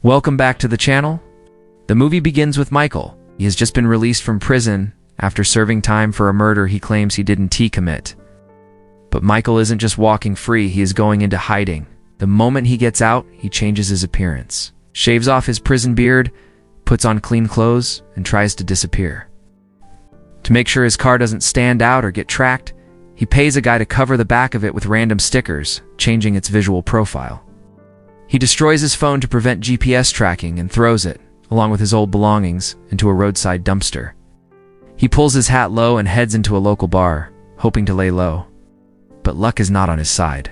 Welcome back to the channel. The movie begins with Michael. He has just been released from prison after serving time for a murder he claims he didn't commit. But Michael isn't just walking free, he is going into hiding. The moment he gets out, he changes his appearance, shaves off his prison beard, puts on clean clothes, and tries to disappear. To make sure his car doesn't stand out or get tracked, he pays a guy to cover the back of it with random stickers, changing its visual profile. He destroys his phone to prevent GPS tracking and throws it, along with his old belongings, into a roadside dumpster. He pulls his hat low and heads into a local bar, hoping to lay low. But luck is not on his side.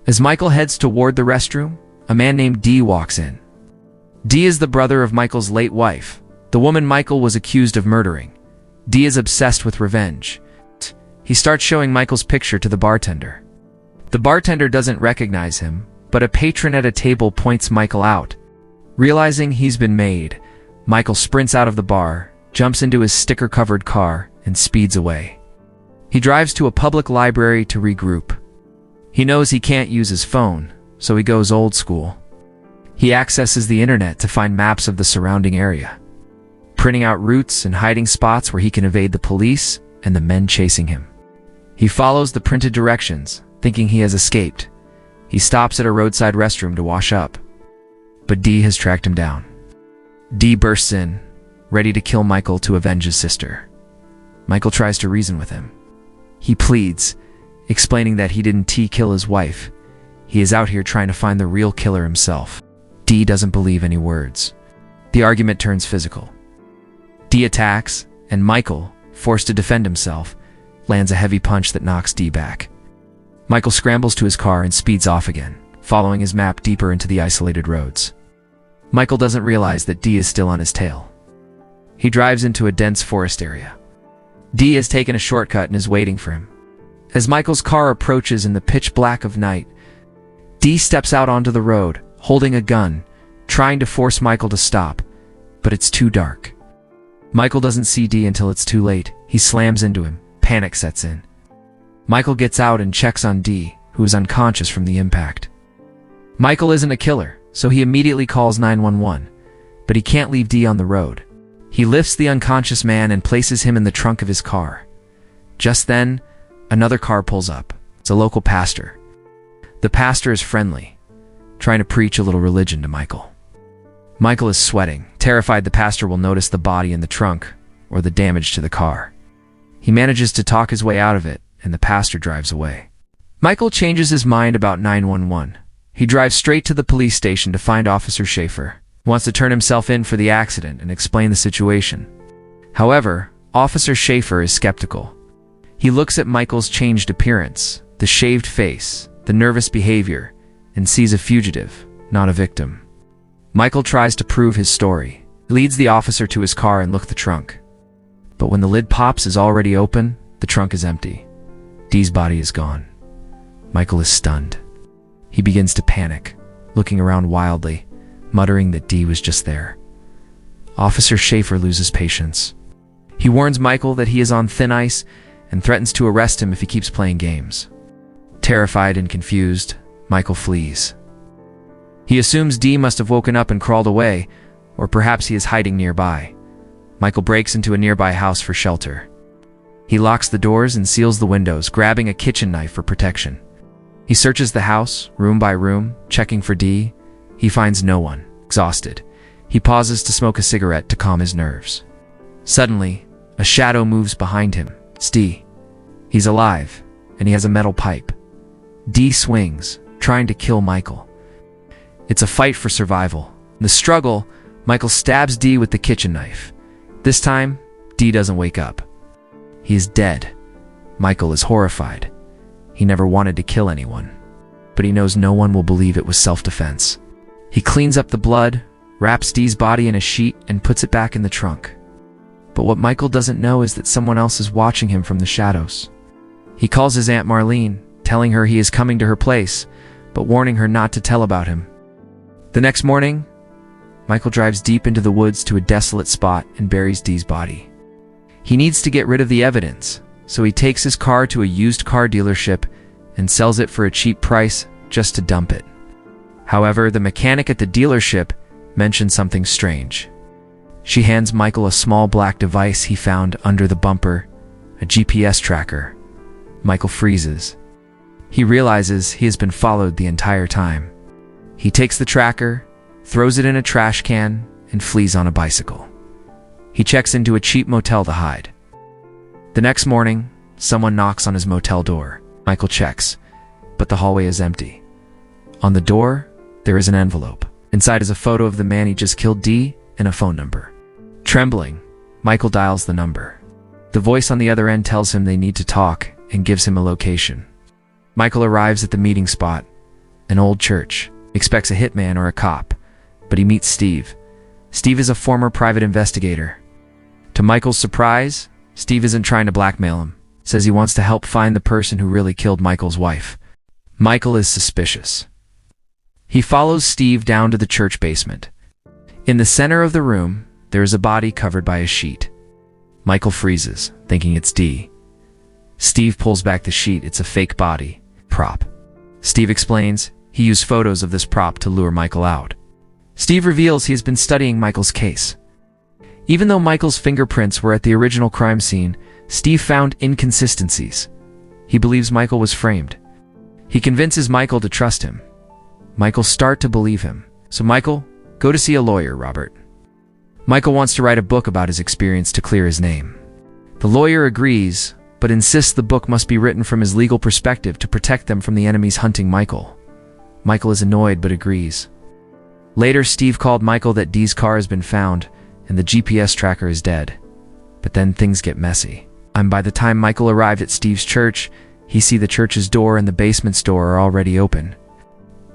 As Michael heads toward the restroom, a man named D walks in. D is the brother of Michael's late wife, the woman Michael was accused of murdering. D is obsessed with revenge. He starts showing Michael's picture to the bartender. The bartender doesn't recognize him, but a patron at a table points Michael out. Realizing he's been made, Michael sprints out of the bar, jumps into his sticker-covered car, and speeds away. He drives to a public library to regroup. He knows he can't use his phone, so he goes old school. He accesses the internet to find maps of the surrounding area, printing out routes and hiding spots where he can evade the police and the men chasing him. He follows the printed directions, thinking he has escaped. He stops at a roadside restroom to wash up. But D has tracked him down. D bursts in, ready to kill Michael to avenge his sister. Michael tries to reason with him. He pleads, explaining that he didn't kill his wife. He is out here trying to find the real killer himself. D doesn't believe any words. The argument turns physical. D attacks, and Michael, forced to defend himself, lands a heavy punch that knocks D back. Michael scrambles to his car and speeds off again, following his map deeper into the isolated roads. Michael doesn't realize that D is still on his tail. He drives into a dense forest area. D has taken a shortcut and is waiting for him. As Michael's car approaches in the pitch black of night, D steps out onto the road, holding a gun, trying to force Michael to stop, but it's too dark. Michael doesn't see D until it's too late. He slams into him. Panic sets in. Michael gets out and checks on D, who is unconscious from the impact. Michael isn't a killer, so he immediately calls 911, but he can't leave D on the road. He lifts the unconscious man and places him in the trunk of his car. Just then, another car pulls up. It's a local pastor. The pastor is friendly, trying to preach a little religion to Michael. Michael is sweating, terrified the pastor will notice the body in the trunk or the damage to the car. He manages to talk his way out of it, and the pastor drives away. Michael changes his mind about 911. He drives straight to the police station to find Officer Schaefer. He wants to turn himself in for the accident and explain the situation. However, Officer Schaefer is skeptical. He looks at Michael's changed appearance, the shaved face, the nervous behavior, and sees a fugitive, not a victim. Michael tries to prove his story. He leads the officer to his car and looks the trunk. But when the lid pops is already open, the trunk is empty. D's body is gone. Michael is stunned. He begins to panic, looking around wildly, muttering that D was just there. Officer Schaefer loses patience. He warns Michael that he is on thin ice and threatens to arrest him if he keeps playing games. Terrified and confused, Michael flees. He assumes D must have woken up and crawled away, or perhaps he is hiding nearby. Michael breaks into a nearby house for shelter. He locks the doors and seals the windows, grabbing a kitchen knife for protection. He searches the house, room by room, checking for D. He finds no one. Exhausted, he pauses to smoke a cigarette to calm his nerves. Suddenly, a shadow moves behind him. It's D. He's alive, and he has a metal pipe. D swings, trying to kill Michael. It's a fight for survival. In the struggle, Michael stabs D with the kitchen knife. This time, D doesn't wake up. He is dead. Michael is horrified. He never wanted to kill anyone, but he knows no one will believe it was self-defense. He cleans up the blood, wraps D's body in a sheet, and puts it back in the trunk. But what Michael doesn't know is that someone else is watching him from the shadows. He calls his Aunt Marlene, telling her he is coming to her place, but warning her not to tell about him. The next morning, Michael drives deep into the woods to a desolate spot and buries D's body. He needs to get rid of the evidence, so he takes his car to a used car dealership and sells it for a cheap price just to dump it. However, the mechanic at the dealership mentions something strange. She hands Michael a small black device he found under the bumper, a GPS tracker. Michael freezes. He realizes he has been followed the entire time. He takes the tracker, throws it in a trash can, and flees on a bicycle. He checks into a cheap motel to hide. The next morning, someone knocks on his motel door. Michael checks, but the hallway is empty. On the door, there is an envelope. Inside is a photo of the man he just killed, D, and a phone number. Trembling, Michael dials the number. The voice on the other end tells him they need to talk and gives him a location. Michael arrives at the meeting spot, an old church, expects a hitman or a cop, but he meets Steve. Steve is a former private investigator. To Michael's surprise, Steve isn't trying to blackmail him. Says he wants to help find the person who really killed Michael's wife. Michael is suspicious. He follows Steve down to the church basement. In the center of the room, there is a body covered by a sheet. Michael freezes, thinking it's D. Steve pulls back the sheet. It's a fake body prop. Steve explains he used photos of this prop to lure Michael out. Steve reveals he has been studying Michael's case. Even though Michael's fingerprints were at the original crime scene, Steve found inconsistencies. He believes Michael was framed. He convinces Michael to trust him. Michael starts to believe him. So Michael, go to see a lawyer, Robert. Michael wants to write a book about his experience to clear his name. The lawyer agrees, but insists the book must be written from his legal perspective to protect them from the enemies hunting Michael. Michael is annoyed but agrees. Later, Steve called Michael that D's car has been found and the GPS tracker is dead. But then things get messy. By the time Michael arrived at Steve's church, he sees the church's door and the basement's door are already open.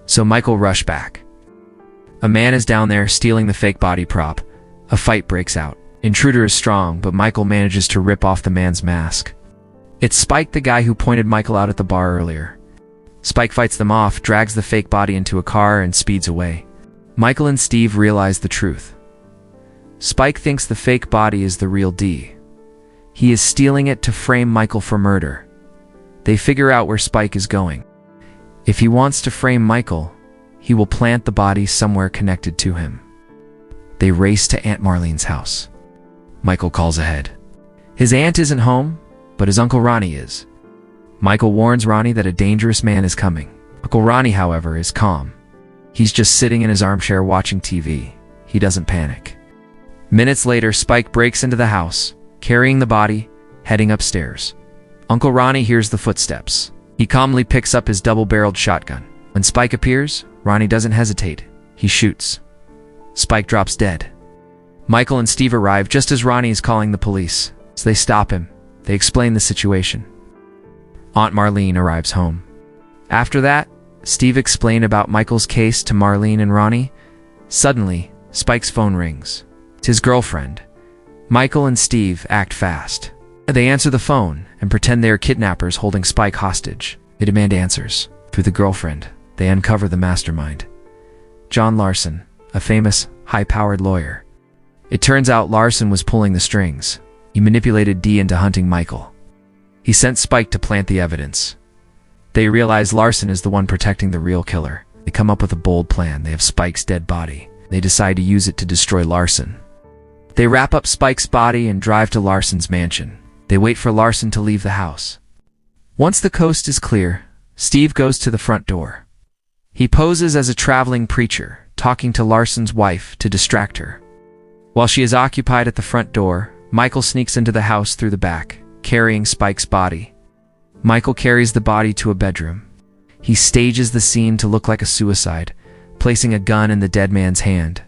So Michael rushed back. A man is down there stealing the fake body prop. A fight breaks out. Intruder is strong, but Michael manages to rip off the man's mask. It's Spike, the guy who pointed Michael out at the bar earlier. Spike fights them off, drags the fake body into a car, and speeds away. Michael and Steve realize the truth. Spike thinks the fake body is the real D. He is stealing it to frame Michael for murder. They figure out where Spike is going. If he wants to frame Michael, he will plant the body somewhere connected to him. They race to Aunt Marlene's house. Michael calls ahead. His aunt isn't home, but his Uncle Ronnie is. Michael warns Ronnie that a dangerous man is coming. Uncle Ronnie, however, is calm. He's just sitting in his armchair watching TV. He doesn't panic. Minutes later, Spike breaks into the house, carrying the body, heading upstairs. Uncle Ronnie hears the footsteps. He calmly picks up his double-barreled shotgun. When Spike appears, Ronnie doesn't hesitate. He shoots. Spike drops dead. Michael and Steve arrive just as Ronnie is calling the police, so they stop him. They explain the situation. Aunt Marlene arrives home. After that, Steve explained about Michael's case to Marlene and Ronnie. Suddenly, Spike's phone rings. It's his girlfriend. Michael and Steve act fast. They answer the phone and pretend they are kidnappers holding Spike hostage. They demand answers. Through the girlfriend, they uncover the mastermind. John Larson, a famous, high-powered lawyer. It turns out Larson was pulling the strings. He manipulated D into hunting Michael. He sent Spike to plant the evidence. They realize Larson is the one protecting the real killer. They come up with a bold plan. They have Spike's dead body. They decide to use it to destroy Larson. They wrap up Spike's body and drive to Larson's mansion. They wait for Larson to leave the house. Once the coast is clear, Steve goes to the front door. He poses as a traveling preacher, talking to Larson's wife to distract her. While she is occupied at the front door, Michael sneaks into the house through the back, carrying Spike's body. Michael carries the body to a bedroom. He stages the scene to look like a suicide, placing a gun in the dead man's hand.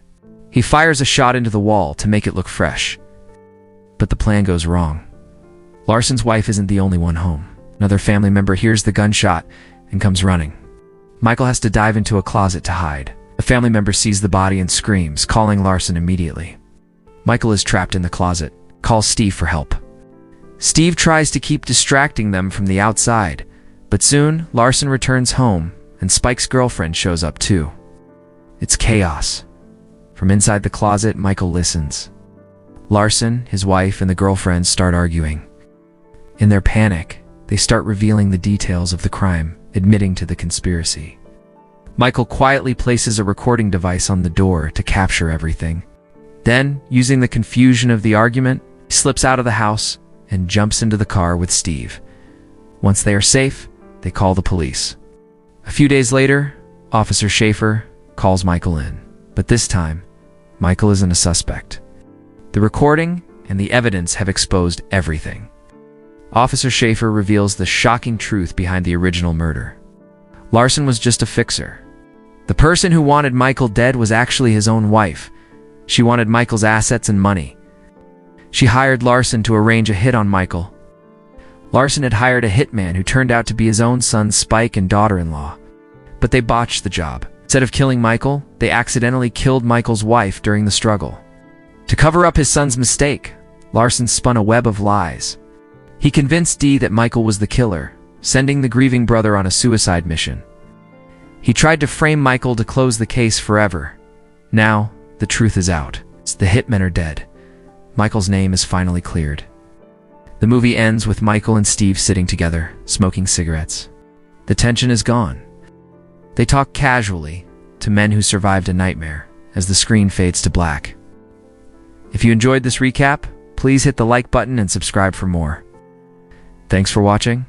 He fires a shot into the wall to make it look fresh. But the plan goes wrong. Larson's wife isn't the only one home. Another family member hears the gunshot and comes running. Michael has to dive into a closet to hide. A family member sees the body and screams, calling Larson immediately. Michael is trapped in the closet, calls Steve for help. Steve tries to keep distracting them from the outside, but soon Larson returns home and Spike's girlfriend shows up too. It's chaos. From inside the closet, Michael listens. Larson, his wife, and the girlfriend start arguing. In their panic, they start revealing the details of the crime, admitting to the conspiracy. Michael quietly places a recording device on the door to capture everything. Then, using the confusion of the argument, he slips out of the house and jumps into the car with Steve. Once they are safe, they call the police. A few days later, Officer Schaefer calls Michael in. But this time, Michael isn't a suspect. The recording and the evidence have exposed everything. Officer Schaefer reveals the shocking truth behind the original murder. Larson was just a fixer. The person who wanted Michael dead was actually his own wife. She wanted Michael's assets and money. She hired Larson to arrange a hit on Michael. Larson had hired a hitman who turned out to be his own son Spike and daughter-in-law. But they botched the job. Instead of killing Michael, they accidentally killed Michael's wife during the struggle. To cover up his son's mistake, Larson spun a web of lies. He convinced Dee that Michael was the killer, sending the grieving brother on a suicide mission. He tried to frame Michael to close the case forever. Now, the truth is out. The hitmen are dead. Michael's name is finally cleared. The movie ends with Michael and Steve sitting together, smoking cigarettes. The tension is gone. They talk casually to men who survived a nightmare as the screen fades to black. If you enjoyed this recap, please hit the like button and subscribe for more. Thanks for watching.